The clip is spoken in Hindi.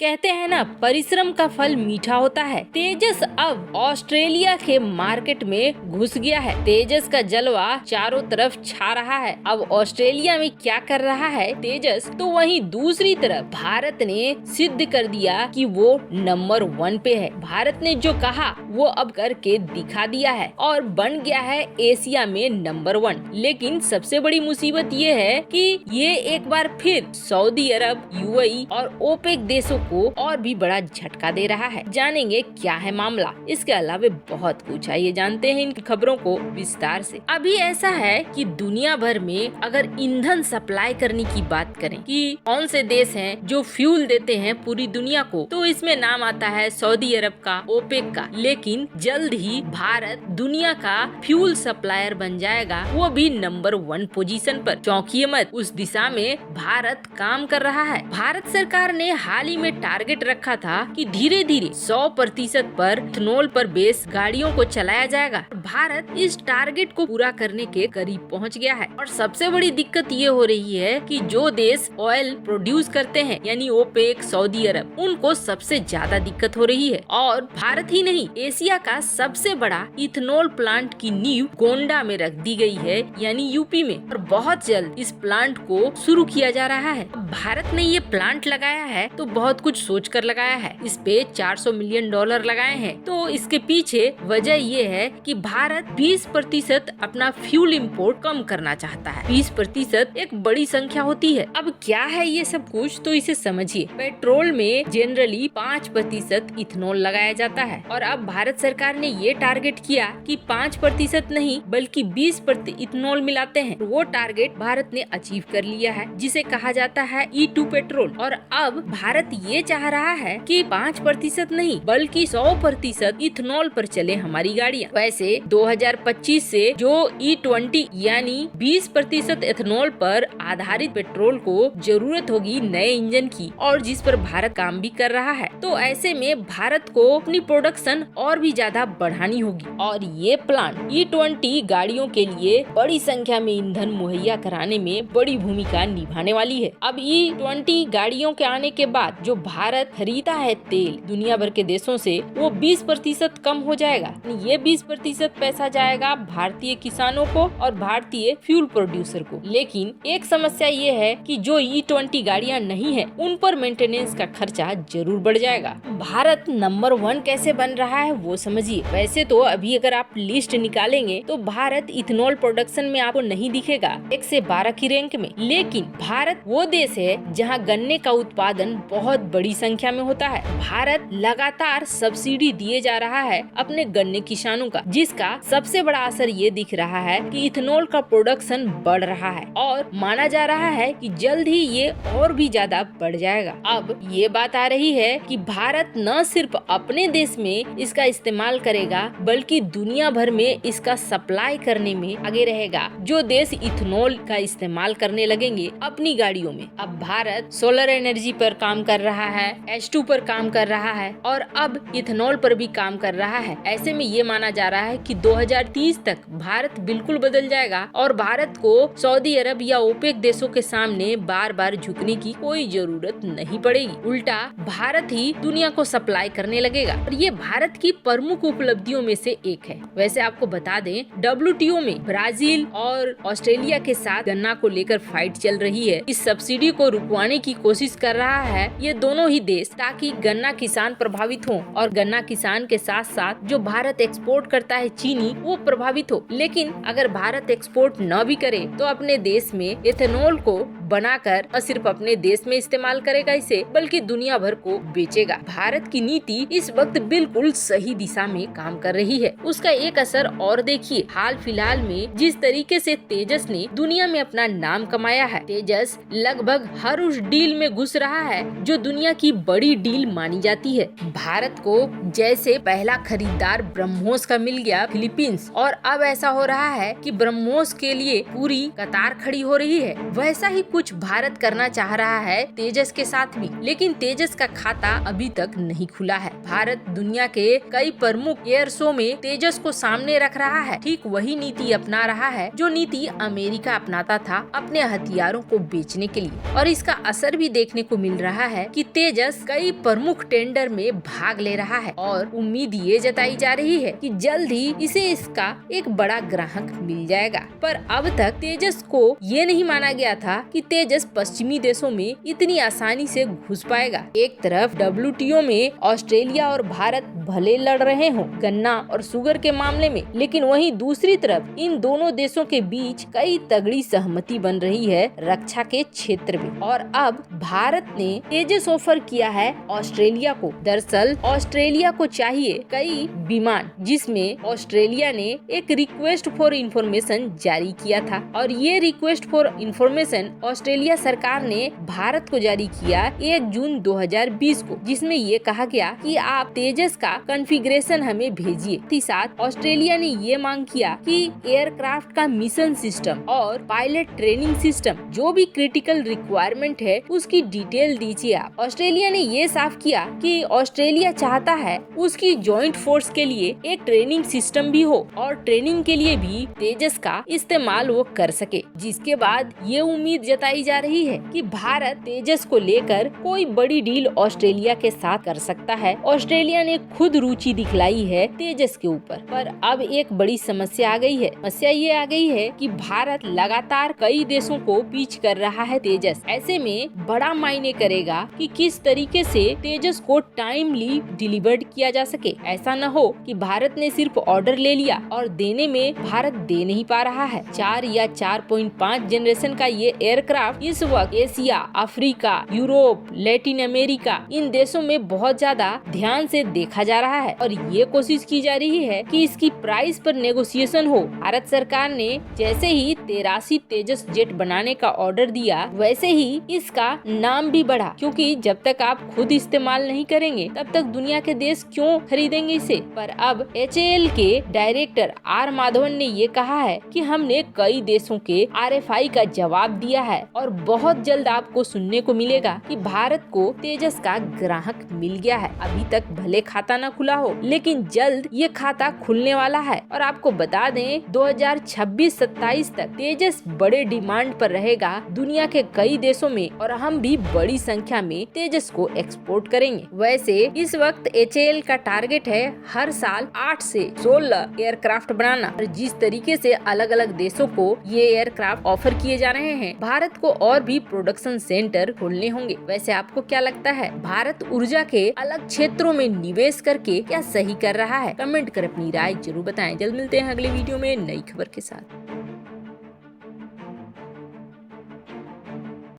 कहते हैं ना, परिश्रम का फल मीठा होता है। तेजस अब ऑस्ट्रेलिया के मार्केट में घुस गया है। तेजस का जलवा चारों तरफ छा रहा है। अब ऑस्ट्रेलिया में क्या कर रहा है तेजस, तो वहीं दूसरी तरफ भारत ने सिद्ध कर दिया कि वो नंबर 1 पे है। भारत ने जो कहा वो अब करके दिखा दिया है और बन गया है एशिया में नंबर 1। लेकिन सबसे बड़ी मुसीबत ये है कि ये एक बार फिर सऊदी अरब, यूएई और ओपेक देशों को और भी बड़ा झटका दे रहा है। जानेंगे क्या है मामला। इसके अलावा बहुत कुछ है, ये जानते हैं इन खबरों को विस्तार से। अभी ऐसा है कि दुनिया भर में अगर ईंधन सप्लाई करने की बात करें कि कौन से देश हैं जो फ्यूल देते हैं पूरी दुनिया को, तो इसमें नाम आता है सऊदी अरब का, ओपेक का। लेकिन जल्द ही भारत दुनिया का फ्यूल सप्लायर बन जाएगा, वो भी नंबर 1 पोजीशन पर। चौंकिए मत, उस दिशा में भारत काम कर रहा है। भारत सरकार ने हाल ही में टारगेट रखा था कि धीरे धीरे 100% पर इथेनॉल पर बेस गाड़ियों को चलाया जाएगा। भारत इस टारगेट को पूरा करने के करीब पहुंच गया है। और सबसे बड़ी दिक्कत ये हो रही है कि जो देश ऑयल प्रोड्यूस करते हैं यानी ओपेक, सऊदी अरब, उनको सबसे ज्यादा दिक्कत हो रही है। और भारत ही नहीं, एशिया का सबसे बड़ा इथेनॉल प्लांट की नींव गोंडा में रख दी गई है यानी यूपी में, और बहुत जल्द इस प्लांट को शुरू किया जा रहा है। भारत ने ये प्लांट लगाया है तो बहुत कुछ सोच कर लगाया है। इस पे $400 मिलियन लगाए हैं। तो इसके पीछे वजह ये है कि भारत 20% अपना फ्यूल इंपोर्ट कम करना चाहता है। 20% एक बड़ी संख्या होती है। अब क्या है ये सब कुछ, तो इसे समझिए। पेट्रोल में जनरली 5% इथेनॉल लगाया जाता है और अब भारत सरकार ने ये टारगेट किया कि 5% नहीं बल्कि 20% इथेनॉल मिलाते हैं। वो टारगेट भारत ने अचीव कर लिया है, जिसे कहा जाता है E2 पेट्रोल। और अब भारत ये चाह रहा है कि 5% नहीं बल्कि 100% इथेनॉल पर चले हमारी गाड़ियाँ। वैसे 2025 से जो E20 यानी 20% इथेनॉल पर आधारित पेट्रोल को जरूरत होगी नए इंजन की, और जिस पर भारत काम भी कर रहा है। तो ऐसे में भारत को अपनी प्रोडक्शन और भी ज्यादा बढ़ानी होगी और ये प्लांट E20 गाड़ियों के लिए बड़ी संख्या में ईंधन मुहैया कराने में बड़ी भूमिका निभाने वाली है। अब E20 गाड़ियों के आने के बाद जो भारत खरीदा है तेल दुनिया भर के देशों से, वो 20% कम हो जाएगा। ये 20% पैसा जाएगा भारतीय किसानों को और भारतीय फ्यूल प्रोड्यूसर को। लेकिन एक समस्या ये है कि जो E20 गाड़ियां नहीं है उन पर मेंटेनेंस का खर्चा जरूर बढ़ जाएगा। भारत नंबर 1 कैसे बन रहा है वो समझिए। वैसे तो अभी अगर आप लिस्ट निकालेंगे तो भारत इथेनॉल प्रोडक्शन में आपको नहीं दिखेगा 1 से 12 की रैंक में। लेकिन भारत वो देश है जहाँ गन्ने का उत्पादन बहुत बड़ी संख्या में होता है। भारत लगातार सब्सिडी दिए जा रहा है अपने गन्ने किसानों का, जिसका सबसे बड़ा असर ये दिख रहा है कि इथेनॉल का प्रोडक्शन बढ़ रहा है और माना जा रहा है कि जल्द ही ये और भी ज्यादा बढ़ जाएगा। अब ये बात आ रही है कि भारत न सिर्फ अपने देश में इसका इस्तेमाल करेगा बल्कि दुनिया भर में इसका सप्लाई करने में आगे रहेगा। जो देश इथेनॉल का इस्तेमाल करने लगेंगे अपनी गाड़ियों में। अब भारत सोलर एनर्जी पर काम कर रहा है, H2 पर काम कर रहा है और अब इथेनॉल पर भी काम कर रहा है। ऐसे में ये माना जा रहा है कि 2030 तक भारत बिल्कुल बदल जाएगा और भारत को सऊदी अरब या ओपेक देशों के सामने बार बार झुकने की कोई जरूरत नहीं पड़ेगी। उल्टा भारत ही दुनिया को सप्लाई करने लगेगा और ये भारत की प्रमुख उपलब्धियों में से एक है। वैसे आपको बता दें, WTO में ब्राजील और ऑस्ट्रेलिया के साथ गन्ना को लेकर फाइट चल रही है। इस सब्सिडी को रुकवाने की कोशिश कर रहा है ये दोनों ही देश, ताकि गन्ना किसान प्रभावित हो और गन्ना किसान के साथ साथ जो भारत एक्सपोर्ट करता है चीनी, वो प्रभावित हो। लेकिन अगर भारत एक्सपोर्ट न भी करे तो अपने देश में इथेनॉल को बनाकर न सिर्फ अपने देश में इस्तेमाल करेगा इसे, बल्कि दुनिया भर को बेचेगा। भारत की नीति इस वक्त बिल्कुल सही दिशा में काम कर रही है। उसका एक असर और देखिए, हाल फिलहाल में जिस तरीके से तेजस ने दुनिया में अपना नाम कमाया है। तेजस लगभग हर उस डील में घुस रहा है जो दुनिया की बड़ी डील मानी जाती है। भारत को जैसे पहला खरीदार ब्रह्मोस का मिल गया फिलीपींस, और अब ऐसा हो रहा है कि ब्रह्मोस के लिए पूरी कतार खड़ी हो रही है। वैसा ही कुछ कुछ भारत करना चाह रहा है तेजस के साथ भी, लेकिन तेजस का खाता अभी तक नहीं खुला है। भारत दुनिया के कई प्रमुख एयर शो में तेजस को सामने रख रहा है। ठीक वही नीति अपना रहा है जो नीति अमेरिका अपनाता था अपने हथियारों को बेचने के लिए, और इसका असर भी देखने को मिल रहा है कि तेजस कई प्रमुख टेंडर में भाग ले रहा है और उम्मीद ये जताई जा रही है कि जल्द ही इसे इसका एक बड़ा ग्राहक मिल जाएगा। पर अब तक तेजस को ये नहीं माना गया था कि तेजस पश्चिमी देशों में इतनी आसानी से घुस पाएगा। एक तरफ WTO में ऑस्ट्रेलिया और भारत भले लड़ रहे हों गन्ना और शुगर के मामले में, लेकिन वहीं दूसरी तरफ इन दोनों देशों के बीच कई तगड़ी सहमति बन रही है रक्षा के क्षेत्र में। और अब भारत ने तेजस ऑफर किया है ऑस्ट्रेलिया को। दरअसल ऑस्ट्रेलिया को चाहिए कई विमान, जिसमें ऑस्ट्रेलिया ने एक रिक्वेस्ट फॉर इंफॉर्मेशन जारी किया था, और ये रिक्वेस्ट फॉर इंफॉर्मेशन ऑस्ट्रेलिया सरकार ने भारत को जारी किया 1 जून 2020 को, जिसमें ये कहा गया कि आप तेजस का कॉन्फ़िगरेशन हमें भेजिए। साथ ऑस्ट्रेलिया ने ये मांग किया कि एयरक्राफ्ट का मिशन सिस्टम और पायलट ट्रेनिंग सिस्टम, जो भी क्रिटिकल रिक्वायरमेंट है, उसकी डिटेल दीजिए आप। ऑस्ट्रेलिया ने ये साफ किया कि ऑस्ट्रेलिया चाहता है उसकी जॉइंट फोर्स के लिए एक ट्रेनिंग सिस्टम भी हो और ट्रेनिंग के लिए भी तेजस का इस्तेमाल वो कर सके। जिसके बाद ये उम्मीद जताई जा रही है कि भारत तेजस को लेकर कोई बड़ी डील ऑस्ट्रेलिया के साथ कर सकता है। ऑस्ट्रेलिया ने खुद रुचि दिखलाई है तेजस के ऊपर, पर अब एक बड़ी समस्या आ गई है। समस्या ये आ गई है कि भारत लगातार कई देशों को पिच कर रहा है तेजस। ऐसे में बड़ा मायने करेगा कि किस तरीके से तेजस को टाइमली डिलीवर्ड किया जा सके। ऐसा न हो कि भारत ने सिर्फ ऑर्डर ले लिया और देने में भारत दे नहीं पा रहा है। 4 या 4.5 जनरेशन का ये एयरक्राफ्ट इस वक्त Asia, Africa, Europe, Latin America, इन देशों में बहुत ज्यादा ध्यान से देखा जा रहा है, और ये कोशिश की जा रही है कि इसकी प्राइस पर नेगोशिएशन हो। भारत सरकार ने जैसे ही 83 तेजस जेट बनाने का ऑर्डर दिया, वैसे ही इसका नाम भी बढ़ा, क्योंकि जब तक आप खुद इस्तेमाल नहीं करेंगे तब तक दुनिया के देश क्यों खरीदेंगे इसे। पर अब HAL के डायरेक्टर R माधवन ने ये कहा है कि हमने कई देशों के RFI का जवाब दिया है और बहुत जल्द आपको सुनने को मिलेगा कि भारत को तेजस का ग्राहक मिल गया है। अभी तक भले खाता न खुला हो, लेकिन जल्द ये खाता खुलने वाला है। और आपको बता दें 2026-27 तक तेजस बड़े डिमांड पर रहेगा दुनिया के कई देशों में, और हम भी बड़ी संख्या में तेजस को एक्सपोर्ट करेंगे। वैसे इस वक्त HAL का टारगेट है हर साल 8 से 16 एयरक्राफ्ट बनाना, और जिस तरीके से अलग अलग देशों को ये एयरक्राफ्ट ऑफर किए जा रहे हैं, भारत को और भी प्रोडक्शन सेंटर खोलने होंगे। वैसे आपको क्या लगता है, भारत ऊर्जा के अलग क्षेत्रों में निवेश करके क्या सही कर रहा है? कमेंट कर अपनी राय जरूर बताएं। जल्द मिलते हैं अगले वीडियो में नई खबर के साथ।